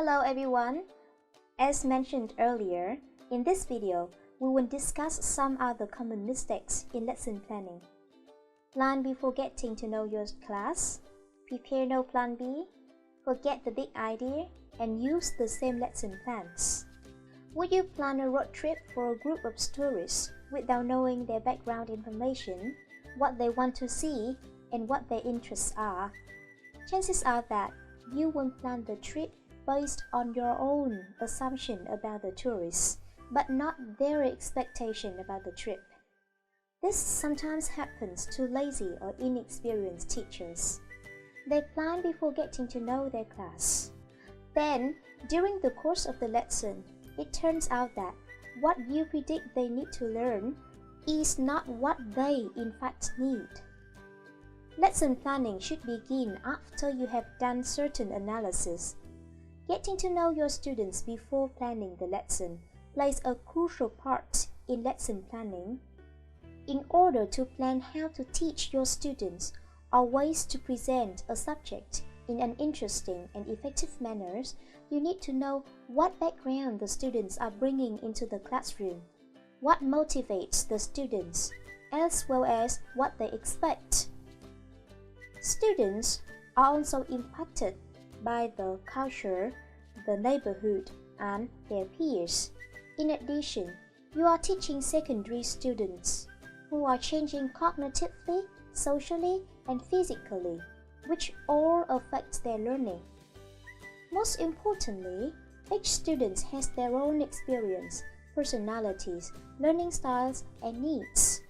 Hello everyone! As mentioned earlier, in this video, we will discuss some other common mistakes in lesson planning. Plan before getting to know your class, prepare no plan B, forget the big idea, and use the same lesson plans. Would you plan a road trip for a group of tourists without knowing their background information, what they want to see, and what their interests are? Chances are that you will plan the trip based on your own assumption about the tourists, but not their expectation about the trip. This sometimes happens to lazy or inexperienced teachers. They plan before getting to know their class. Then, during the course of the lesson, it turns out that what you predict they need to learn is not what they in fact need. Lesson planning should begin after you have done certain analysis. Getting to know your students before planning the lesson plays a crucial part in lesson planning. In order to plan how to teach your students or ways to present a subject in an interesting and effective manner, you need to know what background the students are bringing into the classroom, what motivates the students, as well as what they expect. Students are also impacted by the culture, the neighborhood, and their peers. In addition, you are teaching secondary students who are changing cognitively, socially, and physically, which all affect their learning. Most importantly, each student has their own experience, personalities, learning styles, and needs.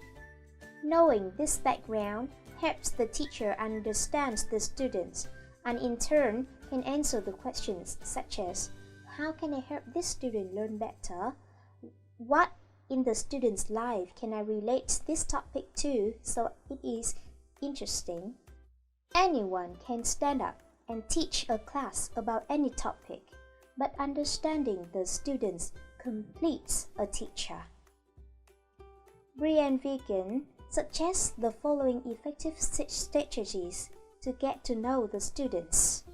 Knowing this background helps the teacher understand the students, and in turn can answer the questions such as, how can I help this student learn better? What in the student's life can I relate this topic to so it is interesting? Anyone can stand up and teach a class about any topic, but understanding the students completes a teacher. Brian Vegan suggests the following effective strategies to get to know the students.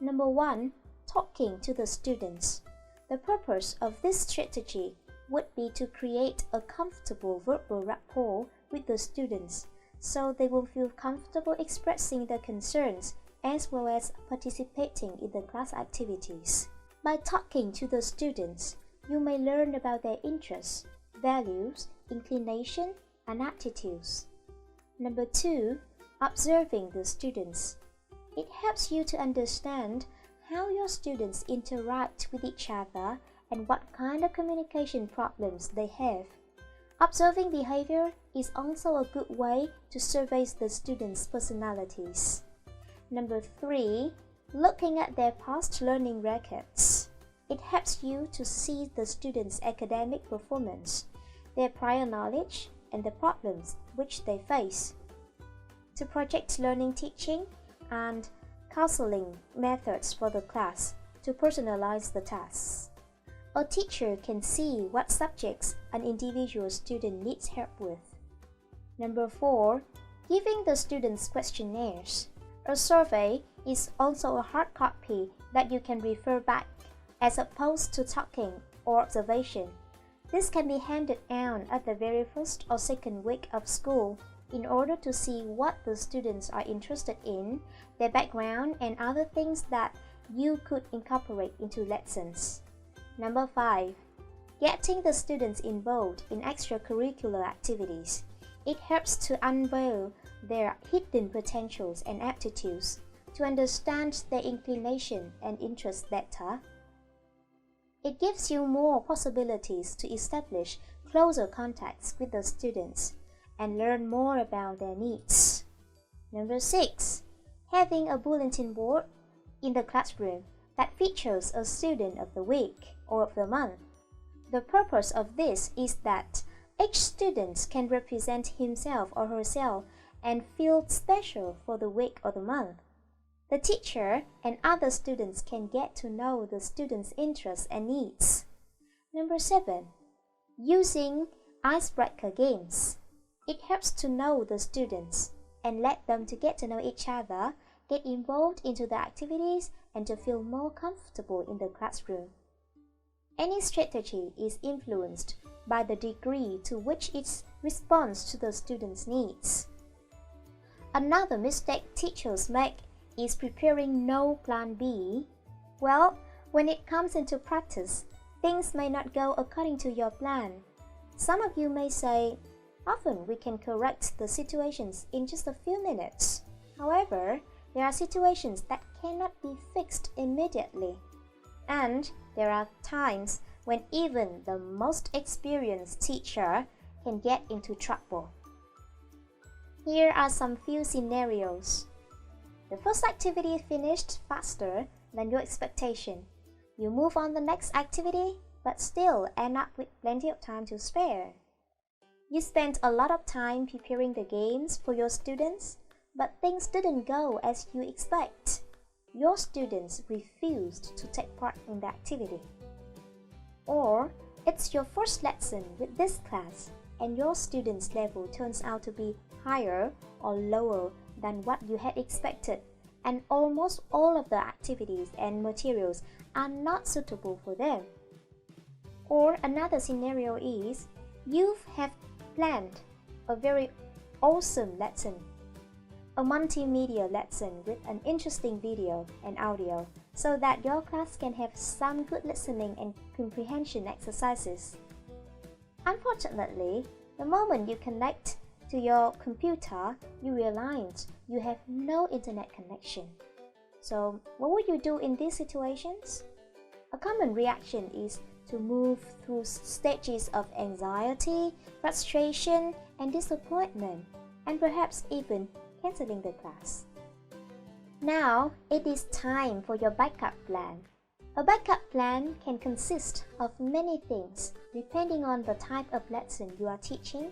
Number 1. Talking to the students. The purpose of this strategy would be to create a comfortable verbal rapport with the students, so they will feel comfortable expressing their concerns as well as participating in the class activities. By talking to the students, you may learn about their interests, values, inclination, and attitudes. Number 2. Observing the students. It helps you to understand how your students interact with each other and what kind of communication problems they have. Observing behavior is also a good way to survey the students' personalities. Number 3. Looking at their past learning records. It helps you to see the students' academic performance, their prior knowledge, and the problems which they face. To project learning teaching and counseling methods for the class to personalize the tasks. A teacher can see what subjects an individual student needs help with. Number 4. Giving the students questionnaires. A survey is also a hard copy that you can refer back as opposed to talking or observation. This can be handed out at the very first or second week of school in order to see what the students are interested in, their background, and other things that you could incorporate into lessons. Number 5. Getting the students involved in extracurricular activities. It helps to unveil their hidden potentials and aptitudes, to understand their inclination and interests better. It gives you more possibilities to establish closer contacts with the students and learn more about their needs. Number 6. Having a bulletin board in the classroom that features a student of the week or of the month. The purpose of this is that each student can represent himself or herself and feel special for the week or the month. The teacher and other students can get to know the students' interests and needs. Number 7. Using icebreaker games. It helps to know the students and let them to get to know each other get involved into the activities, and to feel more comfortable in the classroom. Any strategy is influenced by the degree to which it responds to the student's needs. Another mistake teachers make is preparing no plan B. Well, when it comes into practice, things may not go according to your plan. Some of you may say, often we can correct the situations in just a few minutes. However, there are situations that cannot be fixed immediately. And there are times when even the most experienced teacher can get into trouble. Here are some few scenarios. The first activity finished faster than your expectation. You move on the next activity, but still end up with plenty of time to spare. You spent a lot of time preparing the games for your students, but things didn't go as you expect. Your students refused to take part in the activity. Or it's your first lesson with this class, and your students' level turns out to be higher or lower than what you had expected, and almost all of the activities and materials are not suitable for them. Or another scenario is, you have planned a very awesome lesson, a multimedia lesson with an interesting video and audio, so that your class can have some good listening and comprehension exercises. Unfortunately, the moment you connect to your computer, you realize you have no internet connection. So, what would you do in these situations? A common reaction is to move through stages of anxiety, frustration, and disappointment, and perhaps even canceling the class. Now, it is time for your backup plan. A backup plan can consist of many things depending on the type of lesson you are teaching,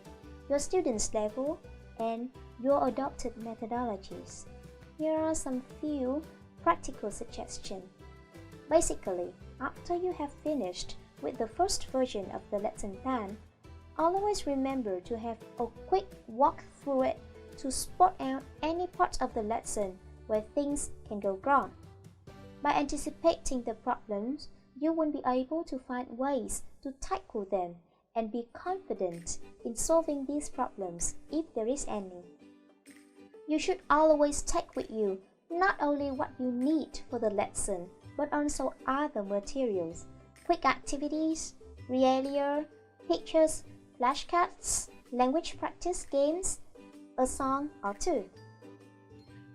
your students' level, and your adopted methodologies. Here are some few practical suggestions. Basically, after you have finished with the first version of the lesson plan, always remember to have a quick walk through it to spot out any part of the lesson where things can go wrong. By anticipating the problems, you will be able to find ways to tackle them and be confident in solving these problems if there is any. You should always take with you not only what you need for the lesson, but also other materials, quick activities, realia, pictures, flashcards, language practice games, a song or two.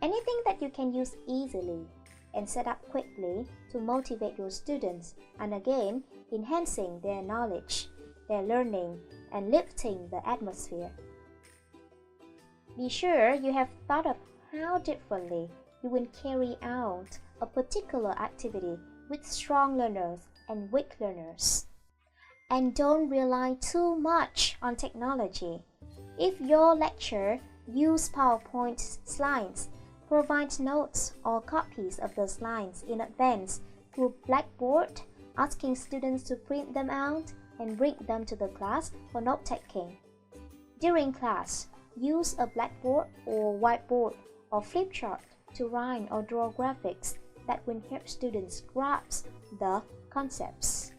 Anything that you can use easily and set up quickly to motivate your students, and again, enhancing their knowledge, their learning, and lifting the atmosphere. Be sure you have thought of how differently you will carry out a particular activity with strong learners and weak learners. And don't rely too much on technology. If your lecture uses PowerPoint slides, provide notes or copies of the slides in advance through Blackboard, asking students to print them out and bring them to the class for note-taking. During class, use a blackboard or whiteboard or flip chart to write or draw graphics that will help students grasp the concepts.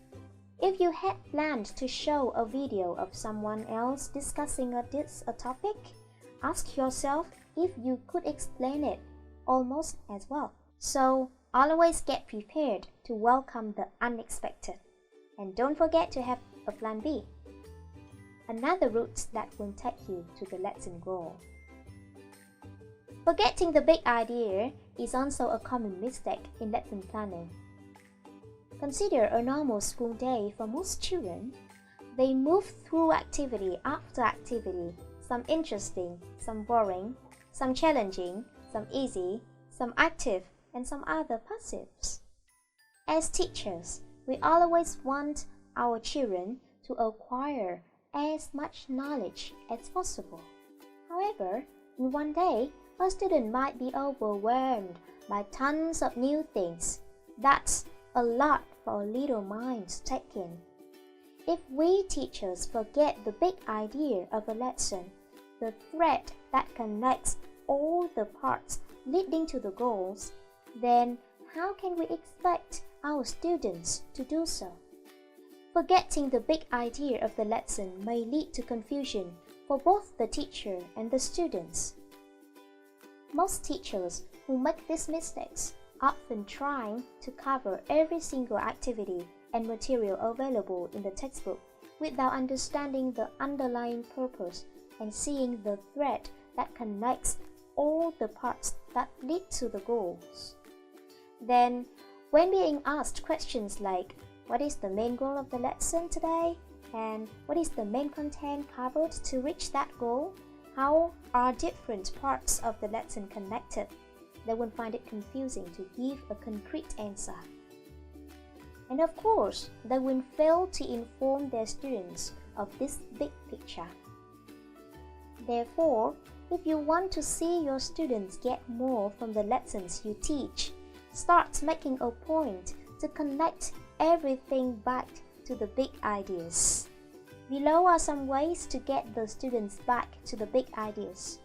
If you had planned to show a video of someone else discussing a topic, ask yourself if you could explain it almost as well. So, always get prepared to welcome the unexpected. And don't forget to have a plan B, another route that will take you to the lesson goal. Forgetting the big idea is also a common mistake in lesson planning. Consider a normal school day for most children. They move through activity after activity, some interesting, some boring, some challenging, some easy, some active, and some other passives. As teachers, we always want our children to acquire as much knowledge as possible. However, in one day, a student might be overwhelmed by tons of new things. That's a lot for a little mind to take in. If we teachers forget the big idea of a lesson, the thread that connects all the parts leading to the goals, then how can we expect our students to do so? Forgetting the big idea of the lesson may lead to confusion for both the teacher and the students. Most teachers who make these mistakes often trying to cover every single activity and material available in the textbook without understanding the underlying purpose and seeing the thread that connects all the parts that lead to the goals. Then, when being asked questions like, what is the main goal of the lesson today? And what is the main content covered to reach that goal? How are different parts of the lesson connected? They will find it confusing to give a concrete answer. And of course, they will fail to inform their students of this big picture. Therefore, if you want to see your students get more from the lessons you teach, start making a point to connect everything back to the big ideas. Below are some ways to get the students back to the big ideas.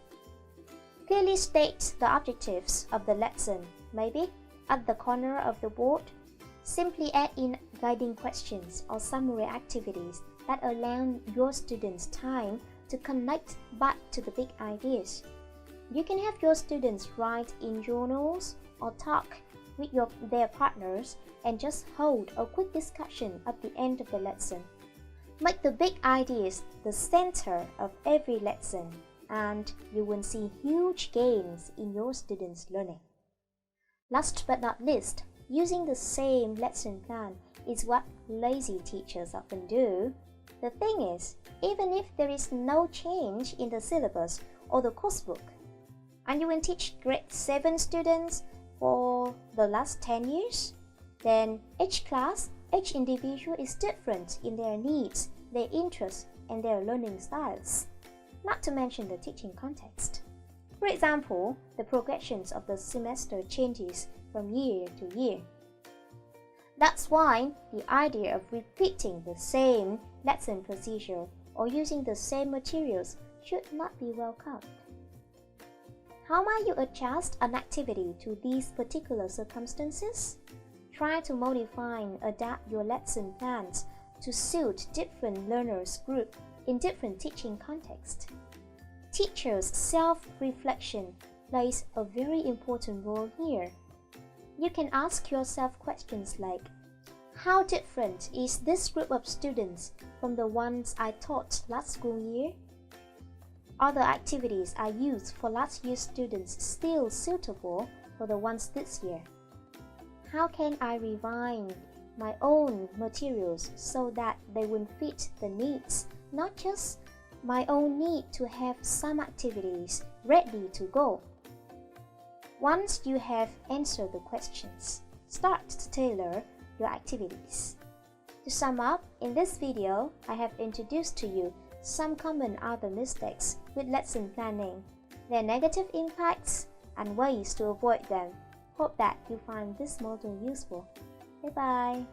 Clearly state the objectives of the lesson, maybe at the corner of the board. Simply add in guiding questions or summary activities that allow your students time to connect back to the big ideas. You can have your students write in journals or talk with their partners and just hold a quick discussion at the end of the lesson. Make the big ideas the center of every lesson, and you will see huge gains in your students' learning. Last but not least, using the same lesson plan is what lazy teachers often do. The thing is, even if there is no change in the syllabus or the coursebook, and you will teach grade 7 students for the last 10 years, then each class, each individual is different in their needs, their interests, and their learning styles, not to mention the teaching context. For example, the progressions of the semester changes from year to year. That's why the idea of repeating the same lesson procedure or using the same materials should not be welcomed. How might you adjust an activity to these particular circumstances? Try to modify and adapt your lesson plans to suit different learners' groups in different teaching contexts. Teachers' self-reflection plays a very important role here. You can ask yourself questions like, how different is this group of students from the ones I taught last school year? Are the activities I used for last year's students still suitable for the ones this year? How can I refine my own materials so that they will fit the needs, not just my own need to have some activities ready to go? Once you have answered the questions, start to tailor your activities. To sum up, in this video, I have introduced to you some common other mistakes with lesson planning, their negative impacts, and ways to avoid them. Hope that you find this module useful. Bye bye!